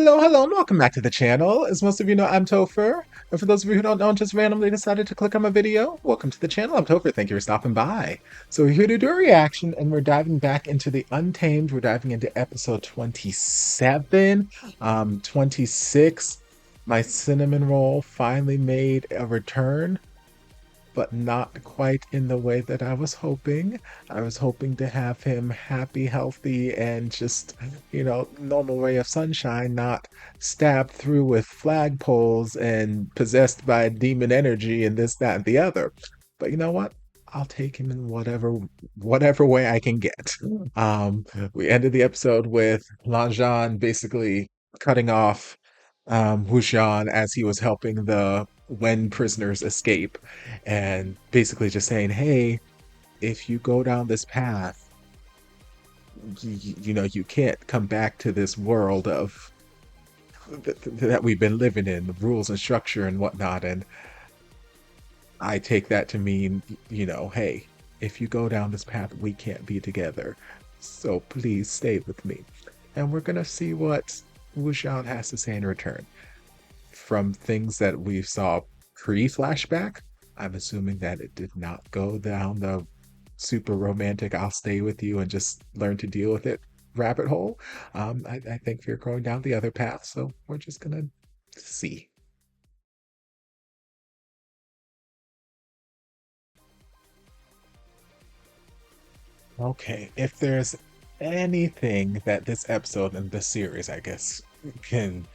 Hello, and welcome back to the channel. As most of you know, I'm Topher. And for those of you who don't know and just randomly decided to click on my video, welcome to the channel. I'm Topher. Thank you for stopping by. So we're here to do a reaction, and we're diving back into the Untamed. We're diving into episode 27, 26. My cinnamon roll finally made a return, but not quite in the way that I was hoping. I was hoping to have him happy, healthy, and just, normal ray of sunshine, not stabbed through with flagpoles and possessed by demon energy and this, that, and the other. But you know what? I'll take him in whatever way I can get. Um, we ended the episode with Lanjan basically cutting off Wuxian as he was helping the Wen prisoners escape, and basically just saying, "Hey, if you go down this path, you can't come back to this world of that we've been living in, the rules and structure and whatnot." And I take that to mean, hey, if you go down this path, we can't be together. So please stay with me. And we're gonna see what Wuxian has to say in return. From things that we saw pre-flashback, I'm assuming that it did not go down the super romantic "I'll stay with you and just learn to deal with it" rabbit hole. I think we're going down the other path, so we're just gonna see. Okay, if there's anything that this episode and this series, I guess, can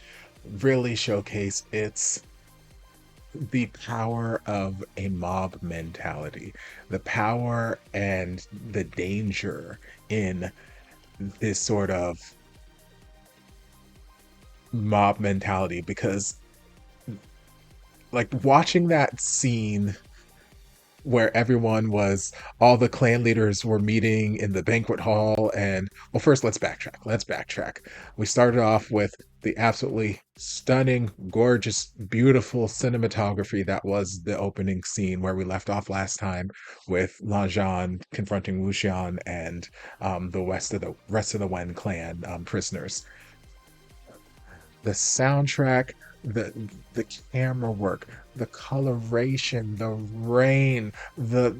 really showcase, it's the power of a mob mentality, the power and the danger in this sort of mob mentality. Because, like, watching that scene where all the clan leaders were meeting in the banquet hall. And well, first let's backtrack. We started off with the absolutely stunning, gorgeous, beautiful cinematography that was the opening scene where we left off last time, with Lanjan confronting Wuxian and the rest of the Wen clan prisoners. The soundtrack, the camera work, the coloration, the rain, the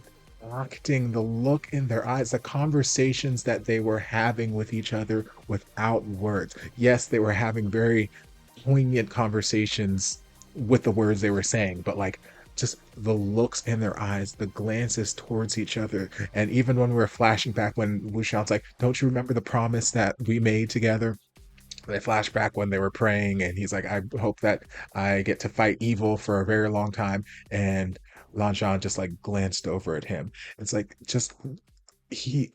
acting, the look in their eyes, the conversations that they were having with each other without words. Yes, they were having very poignant conversations with the words they were saying, but like, just the looks in their eyes, the glances towards each other. And even when we were flashing back, when Wuxian's like, "Don't you remember the promise that we made together?" They flash back when they were praying, and he's like, "I hope that I get to fight evil for a very long time." And Lanshan just like glanced over at him. It's like, just he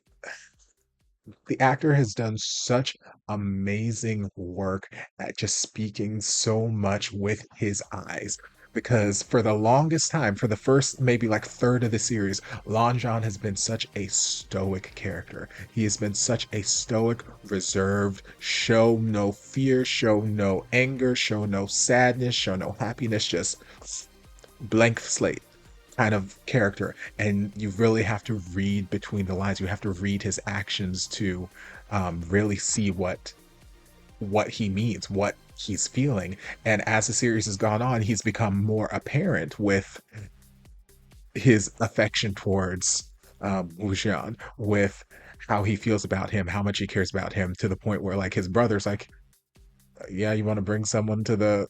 the actor has done such amazing work at just speaking so much with his eyes. Because for the longest time, for the first maybe like third of the series, Lon Jon has been such a stoic character. He has been such a stoic, reserved, show no fear, show no anger, show no sadness, show no happiness, just blank slate kind of character. And you really have to read between the lines. You have to read his actions to really see what he means, what he's feeling. And as the series has gone on, he's become more apparent with his affection towards Wuxian, with how he feels about him, how much he cares about him, to the point where like his brother's like, "Yeah, you want to bring someone to the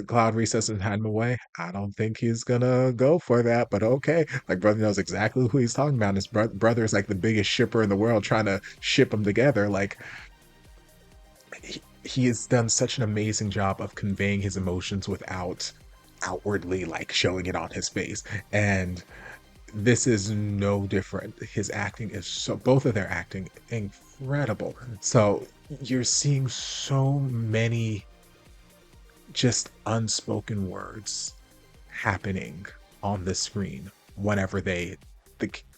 cloud recess and hide him away?" I don't think he's gonna go for that, but okay. Like, brother knows exactly who he's talking about. His brother is like the biggest shipper in the world, trying to ship them together. Like, he has done such an amazing job of conveying his emotions without outwardly like showing it on his face. And this is no different. His acting is so both of their acting incredible. So you're seeing so many just unspoken words happening on the screen whenever the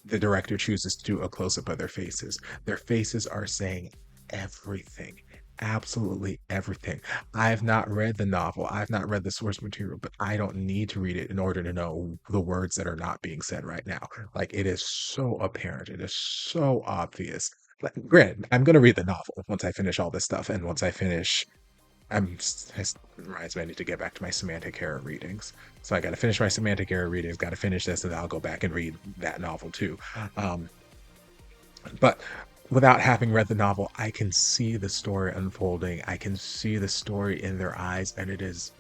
director chooses to do a close-up of their faces. Their faces are saying everything, absolutely everything. I have not read the novel, I've not read the source material, but I don't need to read it in order to know the words that are not being said right now. Like, it is so apparent, it is so obvious. Like, granted, I'm going to read the novel once I finish all this stuff, and once I finish This reminds me, I need to get back to my semantic error readings. So I got to finish my semantic error readings, got to finish this, and then I'll go back and read that novel too. Um, but without having read the novel, I can see the story unfolding. I can see the story in their eyes, and it is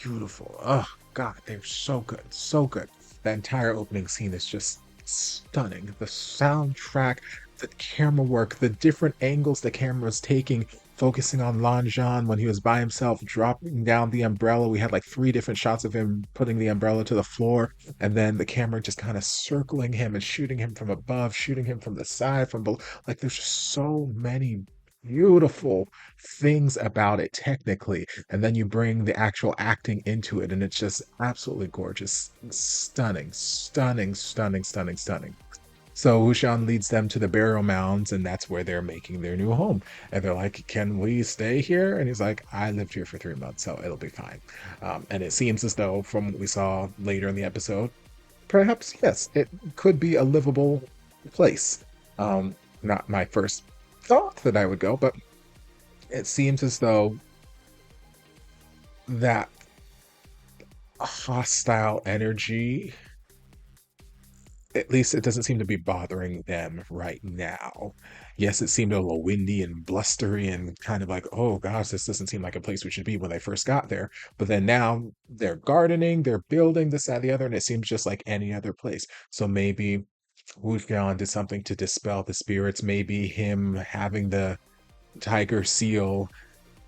beautiful. Oh God, they're so good, so good. The entire opening scene is just stunning. The soundtrack, the camera work, the different angles the camera was taking, focusing on Lan Zhan when he was by himself, dropping down the umbrella. We had like three different shots of him putting the umbrella to the floor, and then the camera just kind of circling him and shooting him from above, shooting him from the side, from below. Like there's just so many beautiful things about it technically, and then you bring the actual acting into it, and it's just absolutely gorgeous, stunning, stunning, stunning, stunning, stunning. So Wuxian leads them to the burial mounds, and that's where they're making their new home. And they're like, "Can we stay here?" And he's like, "I lived here for 3 months, so it'll be fine." And it seems as though, from what we saw later in the episode, perhaps yes, it could be a livable place. Not my first thought that I would go, but it seems as though that hostile energy, at least it doesn't seem to be bothering them right now. Yes, it seemed a little windy and blustery and kind of like, oh gosh, this doesn't seem like a place we should be when they first got there. But then now they're gardening, they're building this, that, the other, and it seems just like any other place. So maybe Wuxian did something to dispel the spirits. Maybe him having the tiger seal,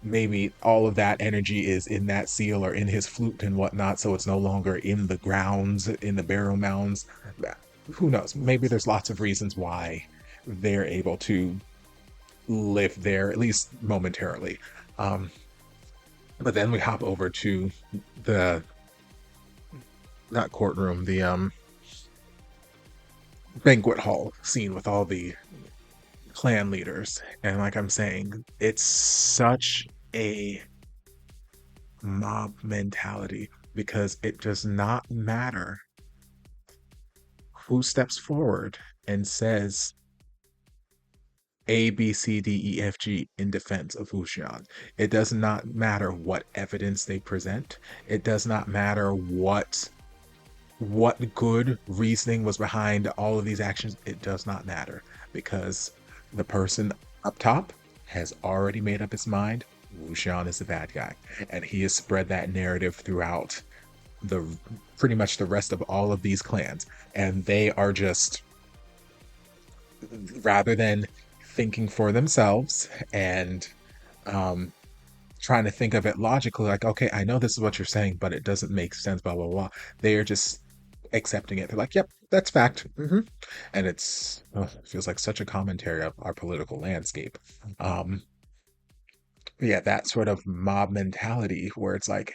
maybe all of that energy is in that seal or in his flute and whatnot, so it's no longer in the grounds, in the burial mounds. Who knows? Maybe there's lots of reasons why they're able to live there, at least momentarily. Um, but then we hop over to the not courtroom, the banquet hall scene with all the clan leaders. And like I'm saying, it's such a mob mentality because it does not matter who steps forward and says A, B, C, D, E, F, G in defense of Wuxian. It does not matter what evidence they present. It does not matter what good reasoning was behind all of these actions. It does not matter because the person up top has already made up his mind. Wuxian is the bad guy, and he has spread that narrative throughout the pretty much the rest of all of these clans, and they are just, rather than thinking for themselves and um trying to think of it logically, like, okay, I know this is what you're saying, but it doesn't make sense, blah blah blah. They are just accepting it. They're like, yep, that's fact. And it feels like such a commentary of our political landscape. Yeah, that sort of mob mentality where it's like,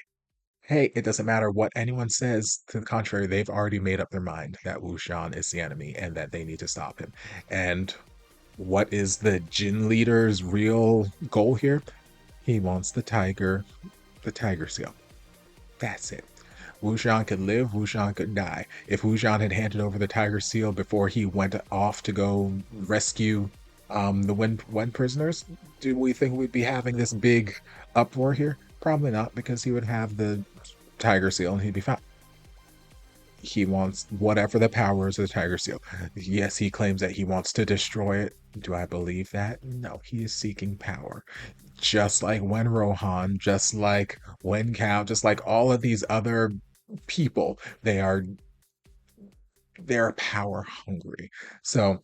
hey, it doesn't matter what anyone says to the contrary, they've already made up their mind that Wu Shan is the enemy and that they need to stop him. And what is the Jin leader's real goal here? He wants the tiger seal. That's it. Wu Shan could live, Wu Shan could die. If Wu Shan had handed over the tiger seal before he went off to go rescue the Wen prisoners, do we think we'd be having this big uproar here? Probably not, because he would have the tiger seal and he'd be fine. He wants whatever the powers of the tiger seal. Yes, he claims that he wants to destroy it. Do I believe that? No, he is seeking power. Just like Wen Rohan, just like Wen Cao, just like all of these other people, they're power hungry. So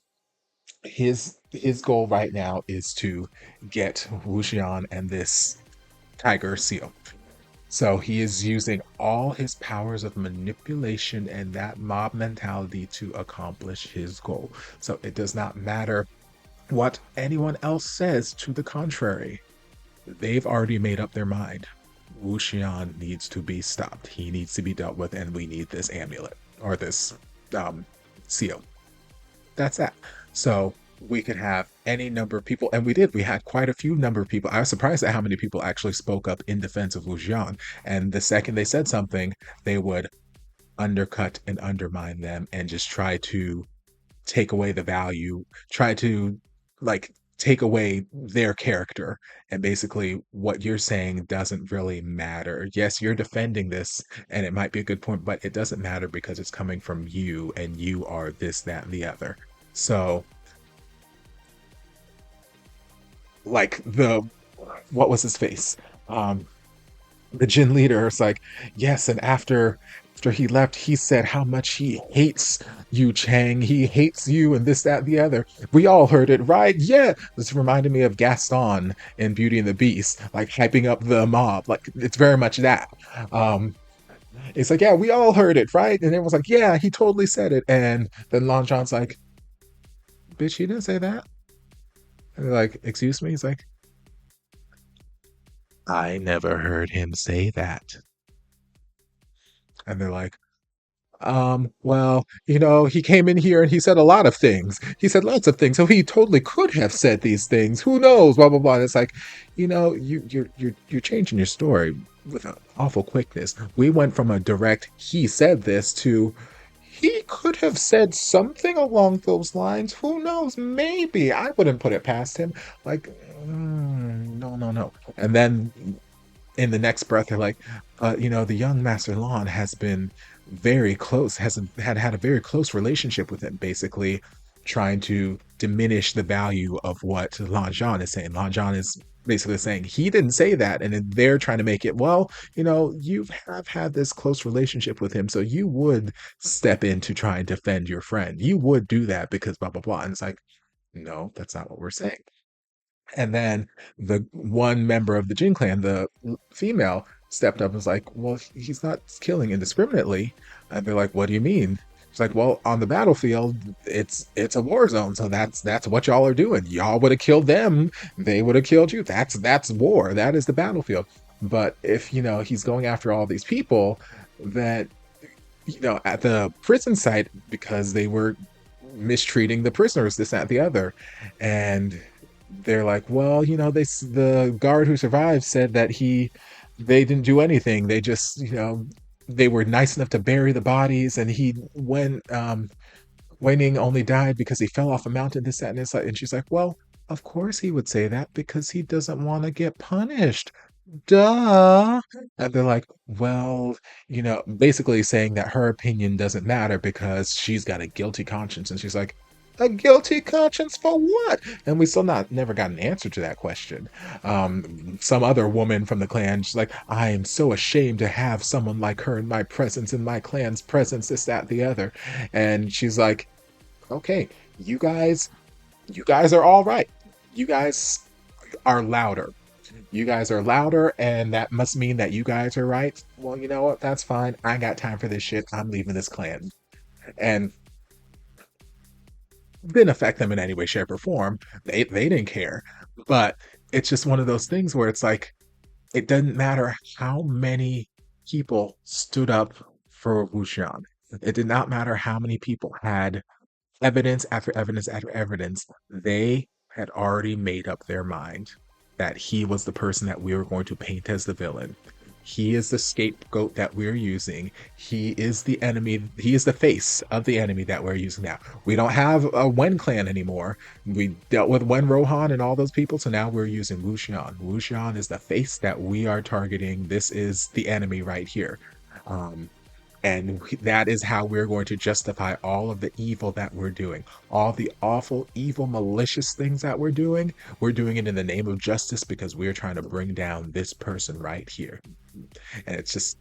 his goal right now is to get Wuxian and this tiger seal. So he is using all his powers of manipulation and that mob mentality to accomplish his goal. So it does not matter what anyone else says to the contrary. They've already made up their mind. Wuxian needs to be stopped. He needs to be dealt with, and we need this amulet or this um, seal. That's that. So we could have any number of people, and we did. We had quite a few number of people. I was surprised at how many people actually spoke up in defense of Wu Jian. And the second they said something, they would undercut and undermine them and just try to take away the value, try to like take away their character. And basically, what you're saying doesn't really matter. Yes, you're defending this, and it might be a good point, but it doesn't matter because it's coming from you, and you are this, that, and the other. So, like what was his face? Um, the Jin leader is like, yes, and after he left, he said how much he hates you, Chang. He hates you and this, that, and the other. We all heard it, right? Yeah. This reminded me of Gaston in Beauty and the Beast, like hyping up the mob. Like it's very much that. Um, it's like, yeah, we all heard it, right? And everyone's like, yeah, he totally said it. And then Lon Chan's like, bitch, he didn't say that. And they're like, excuse me? He's like, I never heard him say that. And they're like, well, he came in here and he said a lot of things. He said lots of things. So he totally could have said these things. Who knows? Blah blah blah. And it's like, you're changing your story with an awful quickness. We went from a direct he said this to he could have said something along those lines. Who knows? Maybe. I wouldn't put it past him. Like, no, no, no. And then in the next breath, they're like, the young Master Lan has been very close, has had a very close relationship with him, basically trying to diminish the value of what Lan Zhan is saying. Lan Zhan is basically saying he didn't say that, and then they're trying to make it, well, you have had this close relationship with him, so you would step in to try and defend your friend. You would do that because blah blah blah. And it's like, no, that's not what we're saying. And then the one member of the Jin clan, the female, stepped up and was like, well, he's not killing indiscriminately. And they're like, what do you mean? It's like, well, on the battlefield, it's a war zone, so that's what y'all are doing. Y'all would have killed them, they would have killed you. That's war. That is the battlefield. But if he's going after all these people that at the prison site because they were mistreating the prisoners, this, that, the other, and they're like, well, the guard who survived said that they didn't do anything. They just, they were nice enough to bury the bodies, and Wei Ning only died because he fell off a mountain, this, that, and this. And she's like, well, of course he would say that because he doesn't want to get punished. Duh. And they're like, well, basically saying that her opinion doesn't matter because she's got a guilty conscience. And she's like, a guilty conscience for what? And we still never got an answer to that question. Some other woman from the clan, she's like, I am so ashamed to have someone like her in my presence, in my clan's presence, this, that, the other. And she's like, okay, you guys are all right. You guys are louder. You guys are louder, and that must mean that you guys are right. Well, you know what? That's fine. I ain't got time for this shit. I'm leaving this clan. And didn't affect them in any way, shape, or form. They didn't care. But it's just one of those things where it's like it doesn't matter how many people stood up for Wuxian. It did not matter how many people had evidence after evidence after evidence. They had already made up their mind that he was the person that we were going to paint as the villain. He is the scapegoat that we're using. He is the enemy. He is the face of the enemy that we're using now. We don't have a Wen clan anymore. We dealt with Wen Rohan and all those people, so now we're using Wuxian. Wuxian is the face that we are targeting. This is the enemy right here. Um, and that is how we're going to justify all of the evil that we're doing. All the awful, evil, malicious things that we're doing. We're doing it in the name of justice because we're trying to bring down this person right here. And it's just,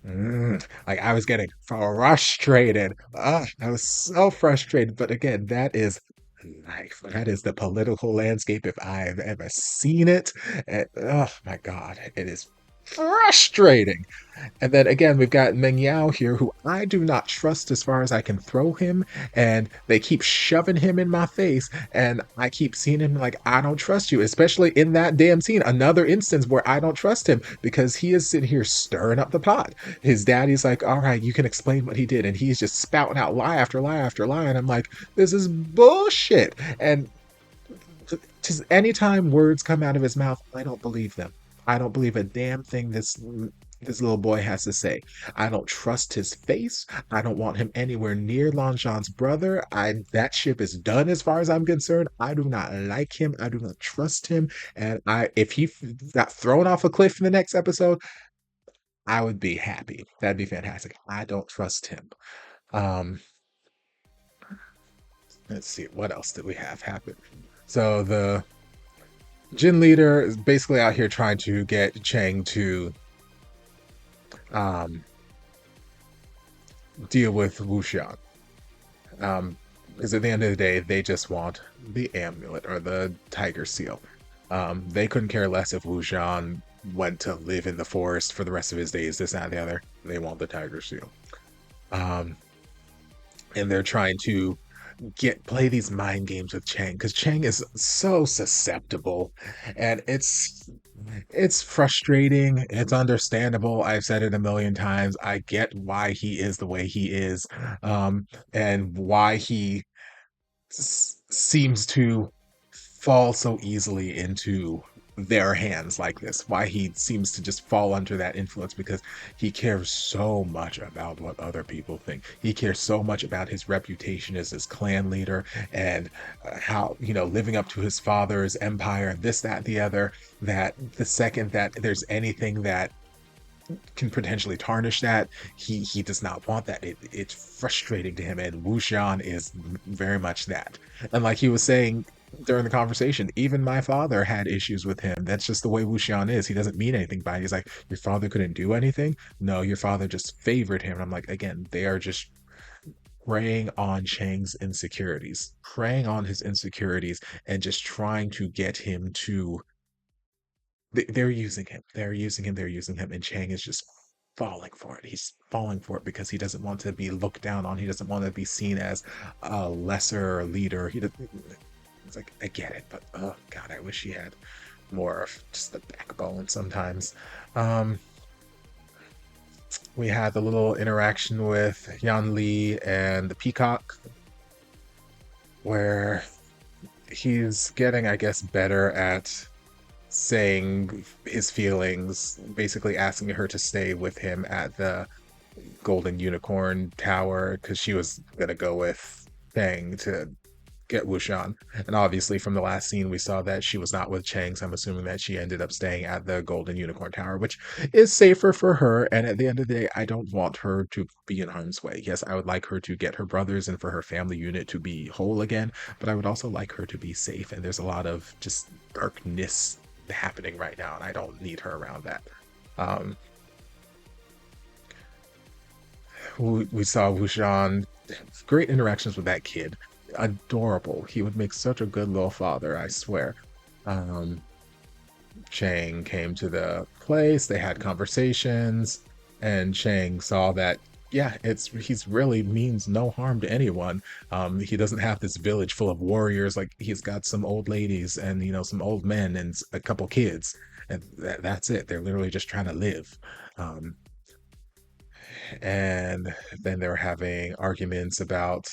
like I was getting frustrated. I was so frustrated. But again, that is life. That is the political landscape if I've ever seen it. And, oh my God, it is frustrating. And then again, we've got Meng Yao here, who I do not trust as far as I can throw him. And they keep shoving him in my face. And I keep seeing him like, I don't trust you, especially in that damn scene. Another instance where I don't trust him because he is sitting here stirring up the pot. His daddy's like, all right, you can explain what he did. And he's just spouting out lie after lie after lie. And I'm like, this is bullshit. And just anytime words come out of his mouth, I don't believe them. I don't believe a damn thing this little boy has to say. I don't trust his face. I don't want him anywhere near Lan Zhan's brother. That ship is done as far as I'm concerned. I do not like him. I do not trust him. And if he got thrown off a cliff in the next episode, I would be happy. That'd be fantastic. I don't trust him. Um, let's see, what else did we have happen? So the Jin leader is basically out here trying to get Chang to um, deal with Wuxia. Because at the end of the day, they just want the amulet or the tiger seal. They couldn't care less if Wu Zhan went to live in the forest for the rest of his days, this, that, and the other. They want the tiger seal. Um, and they're trying to play these mind games with Chang because Chang is so susceptible, and it's frustrating. It's understandable. I've said it a million times. I get why he is the way he is, and why he seems to fall so easily into their hands like this, why he seems to just fall under that influence, because he cares so much about what other people think. He cares so much about his reputation as his clan leader, and how, living up to his father's empire, this, that, the other, that the second that there's anything that can potentially tarnish that, he does not want that. It's frustrating to him, and Wu Xian is very much that. And like he was saying during the conversation, even my father had issues with him. That's just the way Wu Xian is. He doesn't mean anything by it. He's like, your father couldn't do anything? No, your father just favored him. And I'm like, again, they are just preying on Chang's insecurities, preying on his insecurities, and just trying to get him to they're using him. They're using him. They're using him. And Chang is just falling for it. He's falling for it because he doesn't want to be looked down on. He doesn't want to be seen as a lesser leader. It's like, I get it, but oh God, I wish he had more of just the backbone sometimes. Um, we had the little interaction with Yan Li and the peacock where he's getting, I guess, better at saying his feelings, basically asking her to stay with him at the Golden Unicorn Tower because she was gonna go with Fang to get Wushan. And obviously, from the last scene, we saw that she was not with Chang, so I'm assuming that she ended up staying at the Golden Unicorn Tower, which is safer for her. And at the end of the day, I don't want her to be in harm's way. Yes, I would like her to get her brothers and for her family unit to be whole again, but I would also like her to be safe. And there's a lot of just darkness happening right now, and I don't need her around that. Um, we saw Wushan, great interactions with that kid, adorable. He would make such a good little father, I swear. Um, Chang came to the place, they had conversations, and Chang saw that, yeah, he's really means no harm to anyone. He doesn't have this village full of warriors. Like, he's got some old ladies and some old men and a couple kids, and that's it. They're literally just trying to live. Um, and then they were having arguments about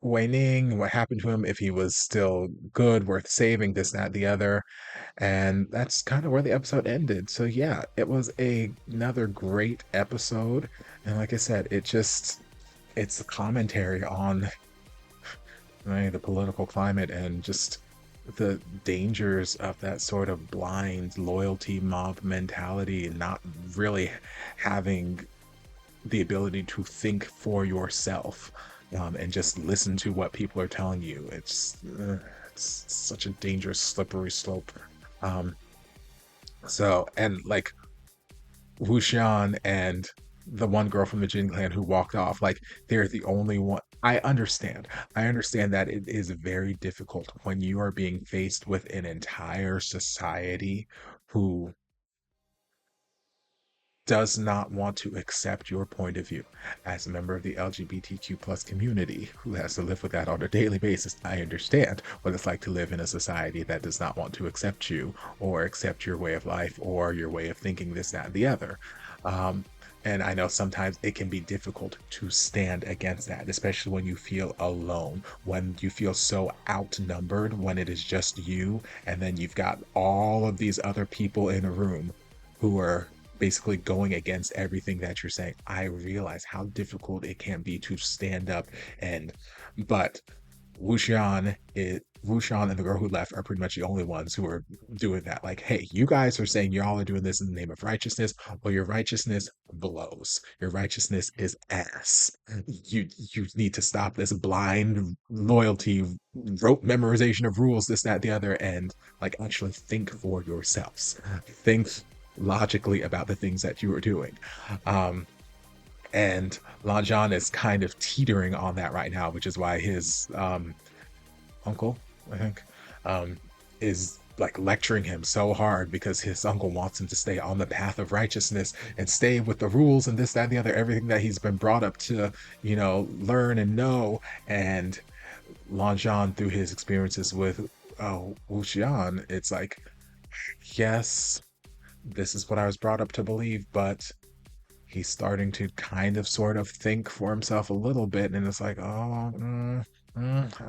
Wei Ning, what happened to him, if he was still good, worth saving, this, that, the other. And that's kind of where the episode ended. So yeah, it was another great episode. And like I said, it's a commentary on the political climate and just the dangers of that sort of blind loyalty mob mentality and not really having the ability to think for yourself, and just listen to what people are telling you. It's such a dangerous, slippery slope. Um, and like Wuxian and the one girl from the Jin clan who walked off, like they're the only one. I understand that it is very difficult when you are being faced with an entire society who does not want to accept your point of view as a member of the LGBTQ plus community who has to live with that on a daily basis. I understand what it's like to live in a society that does not want to accept you or accept your way of life or your way of thinking, this, that, and the other. And I know sometimes it can be difficult to stand against that, especially when you feel alone, when you feel so outnumbered, when it is just you, and then you've got all of these other people in a room who are basically going against everything that you're saying. I realize how difficult it can be to stand up and, but Wuxian and the girl who left are pretty much the only ones who are doing that. Like, hey, you guys are saying y'all are doing this in the name of righteousness. Well, your righteousness blows. Your righteousness is ass. You need to stop this blind loyalty, rote memorization of rules, this, that, the other, and like actually think for yourselves. Think logically about the things that you are doing. Um, and Lanjan is kind of teetering on that right now, which is why his uncle, I think, um, is like lecturing him so hard because his uncle wants him to stay on the path of righteousness and stay with the rules and this, that, and the other, everything that he's been brought up to, learn and know. And Lanjan, through his experiences with Wuxian, it's like, yes, this is what I was brought up to believe, but he's starting to kind of sort of think for himself a little bit, and it's like, oh, I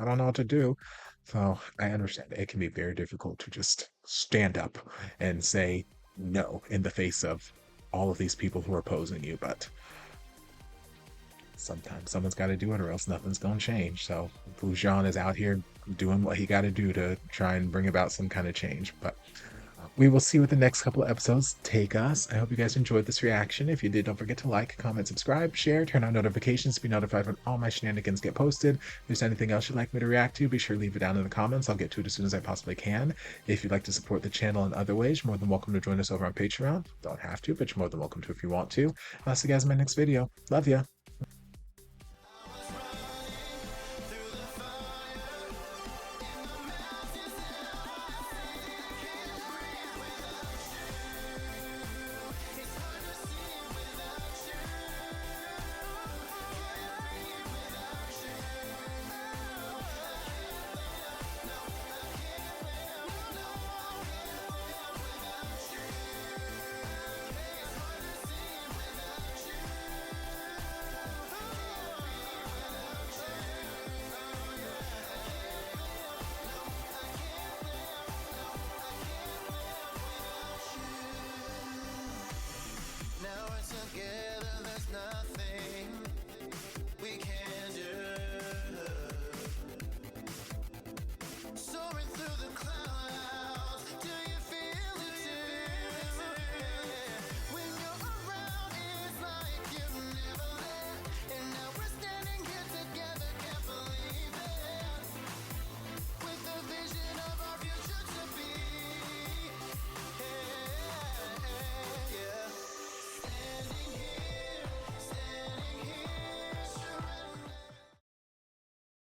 don't know what to do. So I understand it can be very difficult to just stand up and say no in the face of all of these people who are opposing you, but sometimes someone's got to do it or else nothing's going to change. So Fujian is out here doing what he got to do to try and bring about some kind of change, but we will see what the next couple of episodes take us. I hope you guys enjoyed this reaction. If you did, don't forget to like, comment, subscribe, share, turn on notifications to be notified when all my shenanigans get posted. If there's anything else you'd like me to react to, be sure to leave it down in the comments. I'll get to it as soon as I possibly can. If you'd like to support the channel in other ways, you're more than welcome to join us over on Patreon. Don't have to, but you're more than welcome to if you want to. I'll see you guys in my next video. Love ya.